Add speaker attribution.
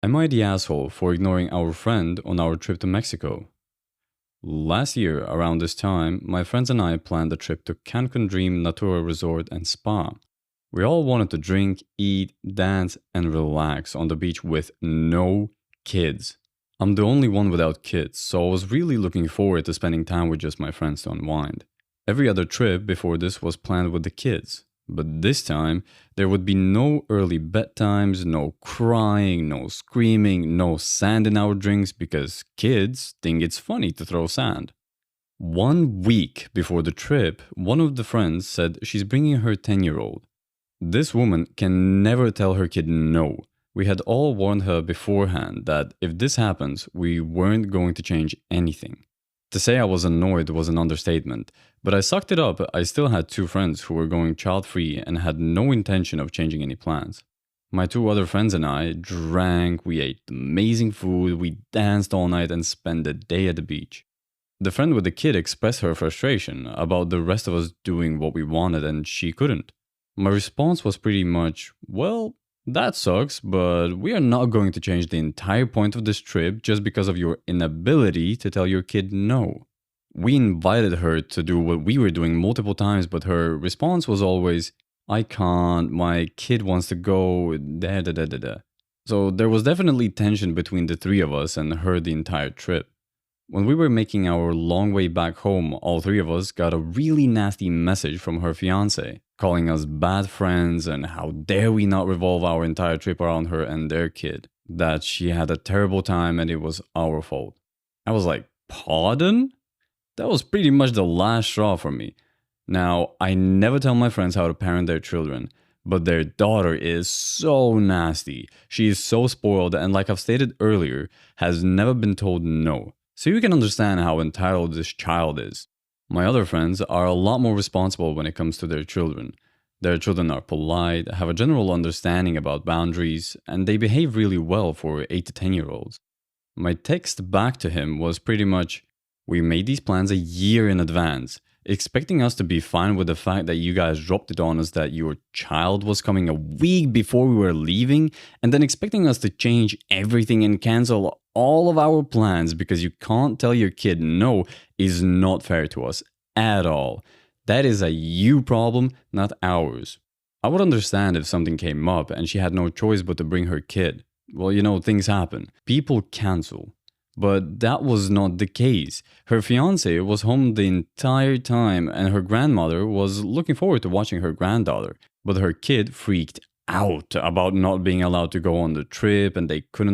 Speaker 1: Am I the asshole for ignoring our friend on our trip to Mexico? Last year, around this time, my friends and I planned a trip to Cancun Dream Natura Resort and Spa. We all wanted to drink, eat, dance, and relax on the beach with no kids. I'm the only one without kids, so I was really looking forward to spending time with just my friends to unwind. Every other trip before this was planned with the kids. But this time, there would be no early bedtimes, no crying, no screaming, no sand in our drinks because kids think it's funny to throw sand. 1 week before the trip, one of the friends said she's bringing her 10-year-old. This woman can never tell her kid no. We had all warned her beforehand that if this happens, we weren't going to change anything. To say I was annoyed was an understatement, but I sucked it up. I still had two friends who were going child-free and had no intention of changing any plans. My two other friends and I drank, we ate amazing food, we danced all night and spent the day at the beach. The friend with the kid expressed her frustration about the rest of us doing what we wanted and she couldn't. My response was pretty much, well, that sucks, but we are not going to change the entire point of this trip just because of your inability to tell your kid no. We invited her to do what we were doing multiple times, but her response was always, I can't, my kid wants to go, da da da da da. So there was definitely tension between the three of us and her the entire trip. When we were making our long way back home, all three of us got a really nasty message from her fiancé, calling us bad friends and how dare we not revolve our entire trip around her and their kid, that she had a terrible time and it was our fault. I was like, pardon? That was pretty much the last straw for me. Now, I never tell my friends how to parent their children, but their daughter is so nasty. She is so spoiled and, like I've stated earlier, has never been told no. So you can understand how entitled this child is. My other friends are a lot more responsible when it comes to their children. Their children are polite, have a general understanding about boundaries, and they behave really well for 8 to 10-year-olds. My text back to him was pretty much, we made these plans a year in advance, expecting us to be fine with the fact that you guys dropped it on us that your child was coming a week before we were leaving, and then expecting us to change everything and cancel all of our plans because you can't tell your kid no is not fair to us at all. That is a you problem, not ours. I would understand if something came up and she had no choice but to bring her kid. Well, things happen. People cancel. But that was not the case. Her fiancé was home the entire time and her grandmother was looking forward to watching her granddaughter. But her kid freaked out about not being allowed to go on the trip and they couldn't